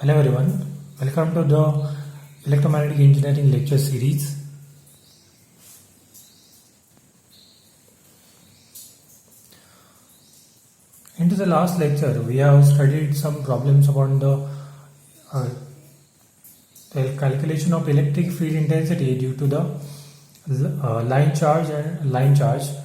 Hello everyone, welcome to the electromagnetic engineering lecture series. Into the last lecture, we have studied some problems about the calculation of electric field intensity due to the line charge,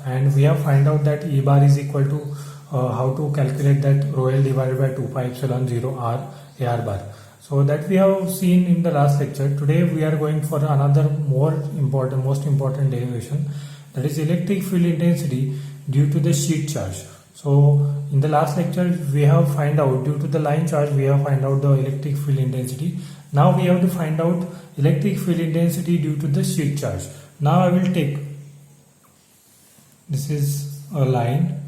and we have find out that E bar is equal to how to calculate that rho L divided by 2 pi epsilon 0 r AR bar. So that we have seen in the last lecture. Today we are going for another most important derivation, that is electric field intensity due to the sheet charge. So in the last lecture we have find out, due to the line charge we have find out the electric field intensity. Now we have to find out electric field intensity due to the sheet charge. Now I will take, this is a line,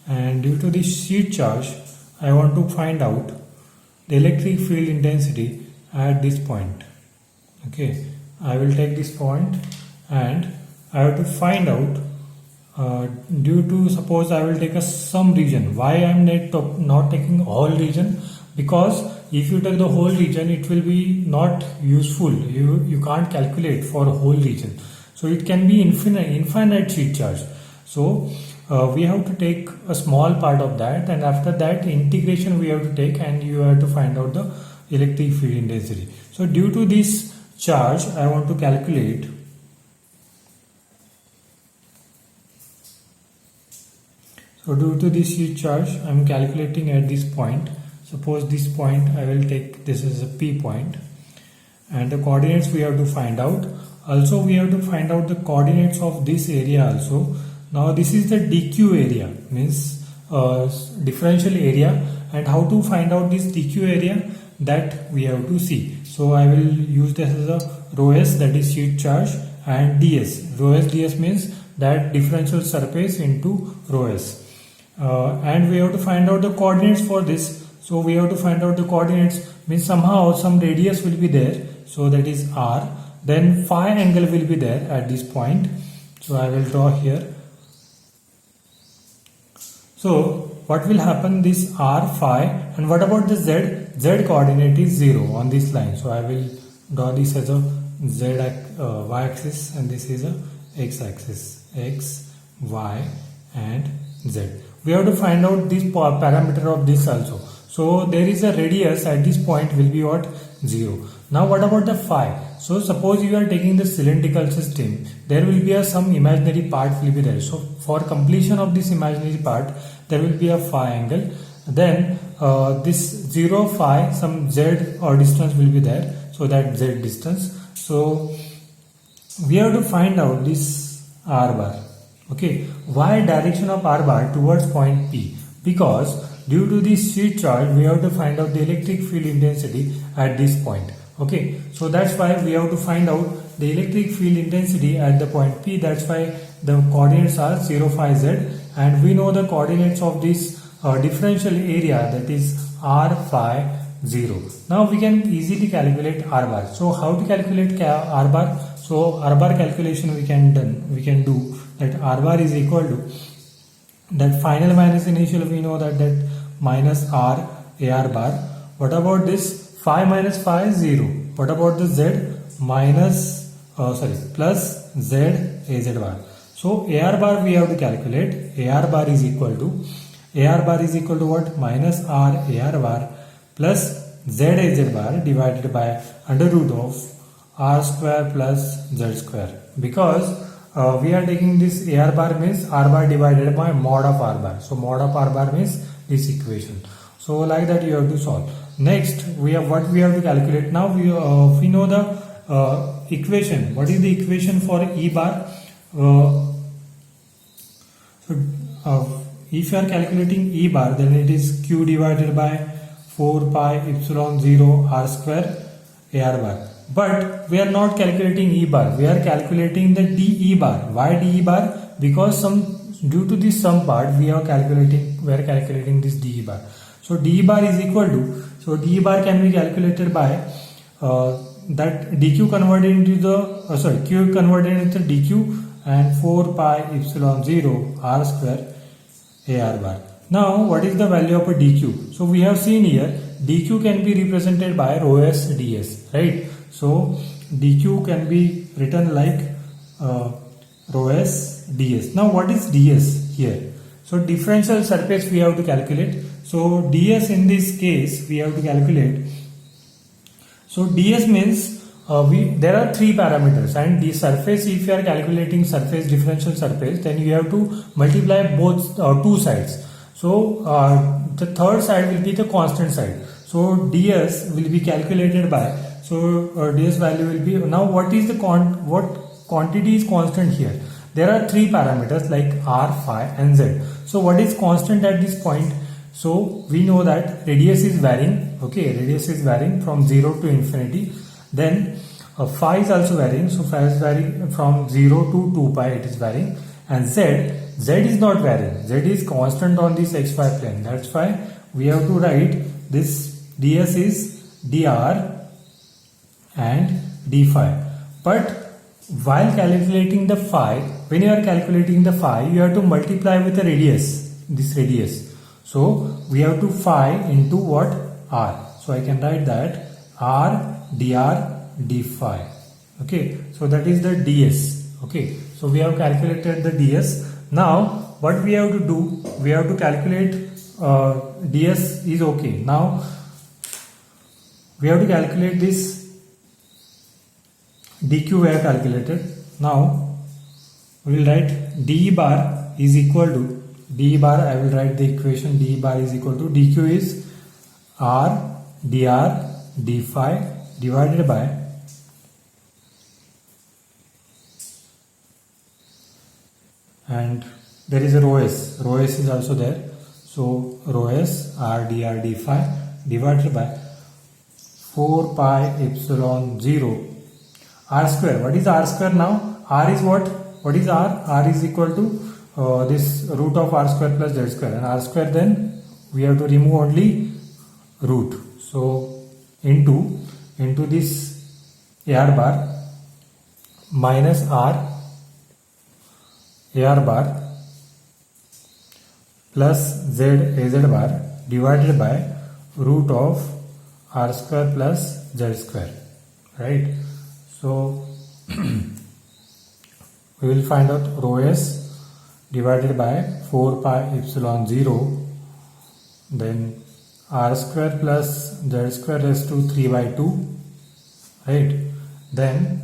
and due to this sheet charge I want to find out the electric field intensity at this point. Okay, I will take this point and I have to find out due to, suppose I will take some region. Why I am not taking all region? Because if you take the whole region it will be not useful. You can't calculate for a whole region. So it can be infinite sheet charge. So we have to take a small part of that, and after that integration we have to take, and you have to find out the electric field intensity. So due to this charge I want to calculate due to this sheet charge I am calculating at this point. Suppose this point I will take, this is a P point, and the coordinates we have to find out. Also we have to find out the coordinates of this area also. Now this is the dq area, means differential area, and how to find out this dq area, that we have to see. So I will use this as a rho s, that is sheet charge, and ds. Rho s ds means that differential surface into rho s. And we have to find out the coordinates for this. So we have to find out the coordinates, means somehow some radius will be there, so that is r. Then phi angle will be there at this point. So I will draw here. So what will happen, this r phi, and what about the z? Z coordinate is 0 on this line. So I will draw this as a y axis, and this is a x axis, x, y and z. We have to find out this parameter of this also. So there is a radius at this point will be what? 0. Now what about the phi? So suppose you are taking the cylindrical system, there will be some imaginary part will be there. So for completion of this imaginary part, there will be a phi angle. Then this 0 phi, some z or distance will be there. So that z distance. So we have to find out this r bar. Okay, why direction of r bar towards point P? Because due to this sheet charge we have to find out the electric field intensity at this point. Okay, so that's why we have to find out the electric field intensity at the point P. That's why the coordinates are 0 phi z, and we know the coordinates of this differential area, that is r phi 0. Now we can easily calculate r bar. So how to calculate r bar? So r bar calculation we can do that r bar is equal to that final minus initial, we know that minus r AR bar. What about this? Phi minus phi is 0. What about the z? Plus z AZ bar. So AR bar we have to calculate. AR bar is equal to what? Minus r AR bar plus z AZ bar divided by under root of r square plus z square. Because we are taking this AR bar means r bar divided by mod of r bar. So mod of r bar means this equation. So like that you have to solve. Next we have what we have to calculate. Now we know the equation. What is the equation for E bar? If you are calculating E bar, then it is Q divided by 4 pi epsilon 0 r square AR bar. But we are not calculating E bar. We are calculating the DE bar. Why DE bar? Because due to this sum part we are calculating this DE bar. So DE bar is equal to, so DE bar can be calculated by that dq converted into the q converted into dq, and 4 pi epsilon 0 r square AR bar. Now what is the value of a dq? So we have seen here dq can be represented by rho s ds, right? So dq can be written like rho s ds. Now what is ds here? So differential surface we have to calculate. So ds in this case we have to calculate. So ds means there are three parameters, and the surface, if you are calculating surface, differential surface, then you have to multiply both two sides. So the third side will be the constant side. So ds will be calculated by, so ds value will be, now what is the what quantity is constant here? There are three parameters like r, phi and z. So what is constant at this point? So we know that radius is varying, okay, radius is varying from 0 to infinity. Then phi is also varying, so phi is varying from 0 to 2 pi, it is varying. And z is not varying, z is constant on this xy plane. That's why we have to write this ds is dr and d phi. But while calculating the phi, when you are calculating the phi, you have to multiply with the radius, this radius. So we have to phi into what? R. So I can write that r dr d phi. Okay, so that is the ds. Okay, so we have calculated the ds. Now what we have to do, we have to calculate ds is okay. Now we have to calculate this dq we have calculated. Now we will write d bar is equal to d bar, I will write the equation d bar is equal to dq is r dr d phi divided by and there is a rho s is also there. So rho s r dr d phi divided by 4 pi epsilon 0 r square. What is r square now? R is what? What is r? R is equal to this root of r square plus z square, and r square, then we have to remove only root. So into this ar bar minus r ar bar plus z az bar divided by root of r square plus z square, right? So we will find out rho s divided by 4 pi epsilon 0, then r square plus z square raised to 3 by 2, right? Then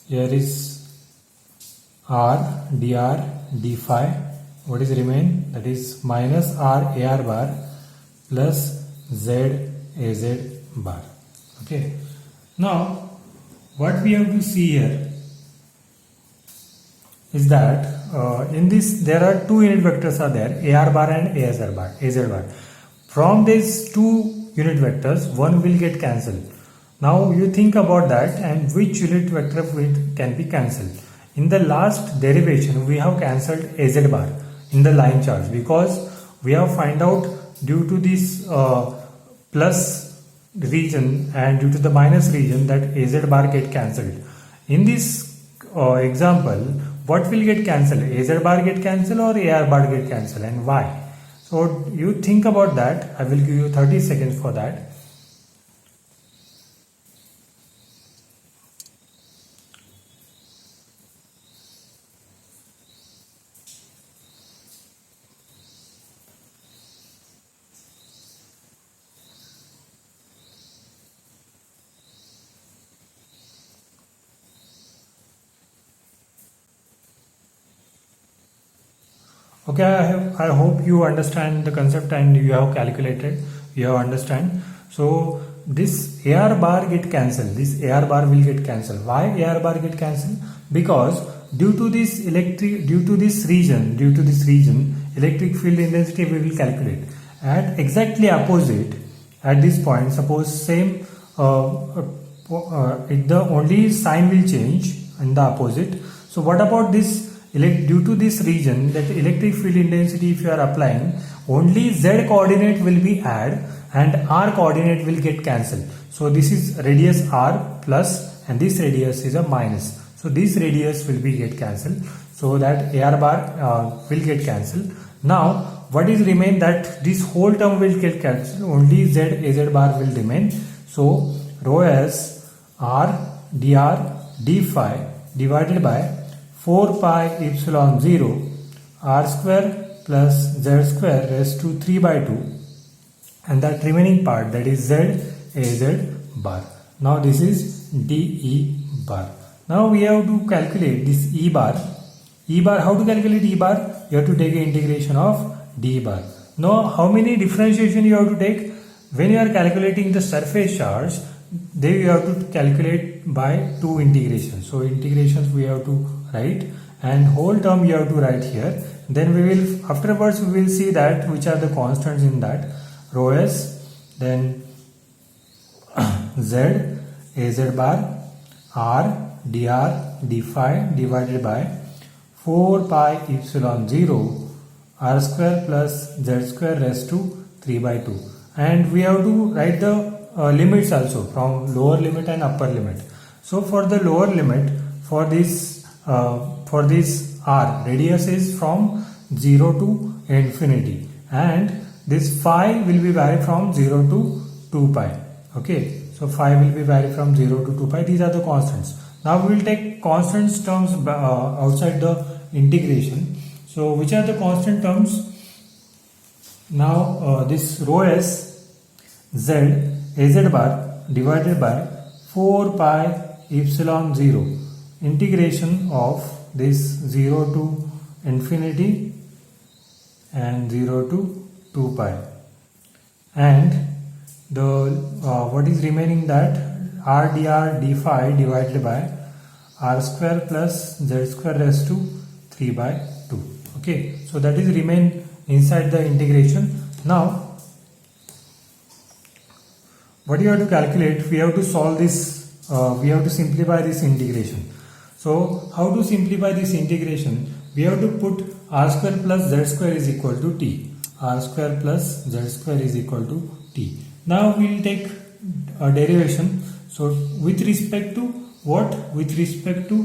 here is r dr d phi. What is remain? That is minus r ar bar plus z az bar. Okay, now what we have to see here is that in this there are two unit vectors are there, ar bar and az bar. From these two unit vectors, one will get cancelled. Now you think about that, and which unit vector can be cancelled. In the last derivation we have cancelled az bar in the line charge, because we have find out due to this plus region and due to the minus region that az bar get cancelled. In this example, what will get cancelled? Az bar get cancelled or ar bar get cancelled, and why? So you think about that. I will give you 30 seconds for that. Okay, I hope you understand the concept and you have calculated, you have understand. So this AR bar get cancelled, this AR bar will get cancelled. Why AR bar get cancelled? Because due to this region, electric field intensity we will calculate. At exactly opposite, at this point, suppose same, the only sign will change in the opposite. So what about this? Due to this region, that electric field intensity, if you are applying, only z coordinate will be added and r coordinate will get cancelled. So this is radius r plus and this radius is a minus. So this radius will be get cancelled. So that ar bar will get cancelled. Now what is remain, that this whole term will get cancelled, only z az bar will remain. So rho s r dr d phi divided by 4 pi epsilon 0 r square plus z square raised to 3 by 2, and that remaining part, that is z az bar. Now this is dE bar. Now we have to calculate this E bar. E bar, how to calculate E bar? You have to take an integration of d bar. Now how many differentiation you have to take? When you are calculating the surface charge, then you have to calculate by 2 integrations. So integrations we have to write, and whole term you have to write here. Then we will, afterwards we will see that which are the constants in that. Rho s, then z az bar r dr d phi divided by 4 pi epsilon 0 r square plus z square raised to 3 by 2. And we have to write the limits also, from lower limit and upper limit. So for the lower limit, for this r, radius is from 0 to infinity, and this phi will be vary from 0 to 2 pi. Okay, so phi will be vary from 0 to 2 pi. These are the constants. Now we will take constants terms outside the integration. So which are the constant terms? Now this rho s z az bar divided by 4 pi epsilon 0 integration of this 0 to infinity and 0 to 2 pi, and the what is remaining, that r dr d phi divided by r square plus z square raised to 3 by 2. Okay, so that is remain inside the integration. Now what you have to calculate, we have to solve this, we have to simplify this integration. So how to simplify this integration? We have to put r square plus z square is equal to t. R square plus z square is equal to t. Now we will take a derivation. So with respect to what? With respect to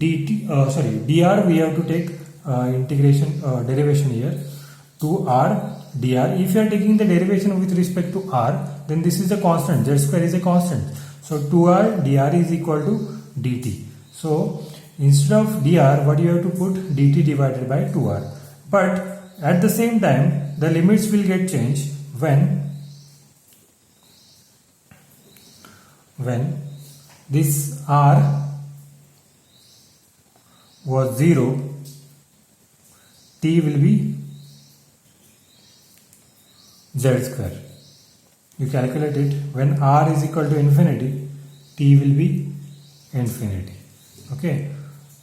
dt, dr, we have to take integration derivation here to r dr. If you are taking the derivation with respect to r, then this is a constant, z square is a constant. So 2r dr is equal to dt. So instead of dr, what you have to put? dt divided by 2r. But at the same time, the limits will get changed when this r was 0, t will be z square. You calculate it, when r is equal to infinity, t will be infinity. Okay,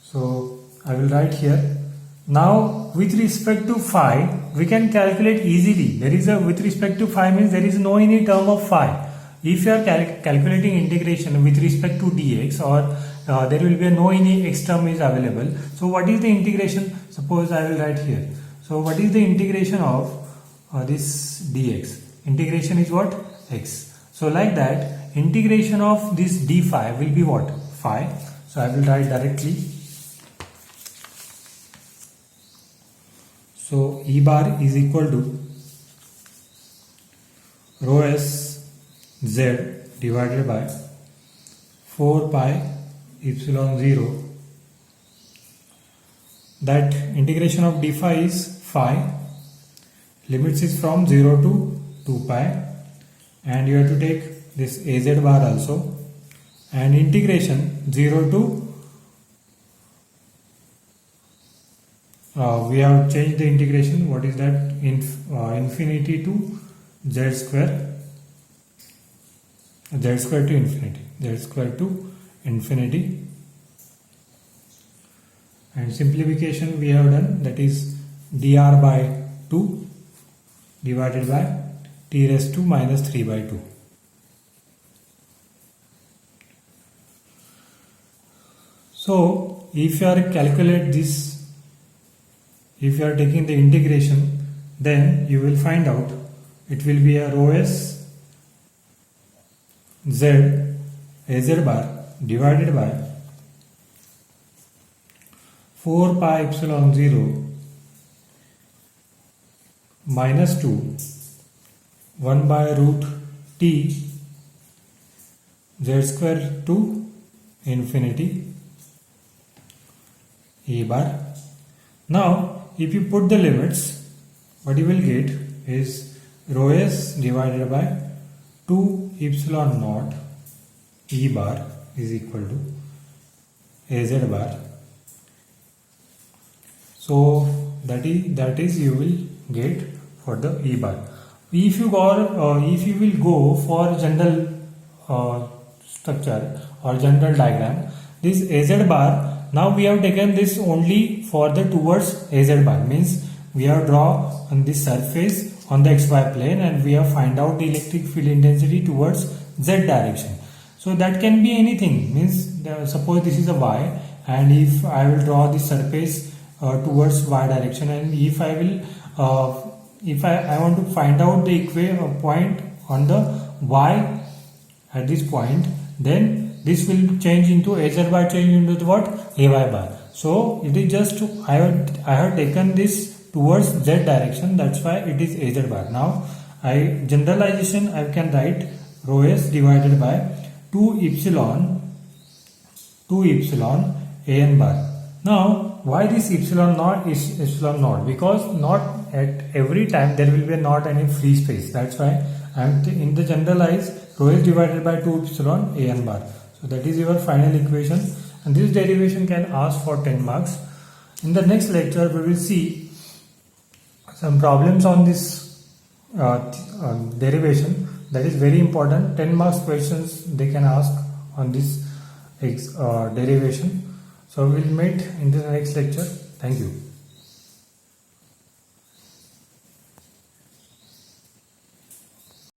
so I will write here. Now with respect to phi, we can calculate easily. There is a, with respect to phi means there is no any term of phi. If you are calculating integration with respect to dx, or there will be no any x term is available. So what is the integration? Suppose I will write here. So what is the integration of this dx? Integration is what? X. So like that, integration of this d phi will be what? Phi. So I will write directly. So E bar is equal to rho s z divided by 4 pi epsilon 0. That integration of d phi is phi. Limits is from 0 to 2 pi, and you have to take this az bar also, and integration 0 to we have changed the integration. What is that? Infinity to z square to infinity, z square to infinity, and simplification we have done, that is dr by 2 divided by t raised to minus 3 by 2. So if you are calculate this, if you are taking the integration, then you will find out it will be a rho s z az bar divided by 4 pi epsilon 0 minus 2 1 by root t z square to infinity e bar. Now if you put the limits, what you will get is rho s divided by 2 epsilon naught e bar is equal to az bar. So that is you will get for the e bar. If you will go for general structure or general diagram, this az bar, now we have taken this only for the towards az bar, means we have draw on this surface on the xy plane and we have find out the electric field intensity towards z direction. So that can be anything, means suppose this is a y, and if I will draw the surface towards y direction, and if I will I want to find out the point on the y at this point, then this will change into az bar, change into the what, ay bar. So it is just I have taken this towards z direction, that's why it is az bar. Now generalization I can write rho s divided by 2 epsilon an bar. Now why this epsilon naught is epsilon naught? Because not at every time there will be not any free space, that's why I am in the generalized rho s divided by 2 epsilon an bar. So that is your final equation, and this derivation can ask for 10 marks. In the next lecture we will see some problems on this derivation, that is very important. 10 marks questions they can ask on this derivation. So we will meet in the next lecture. Thank you.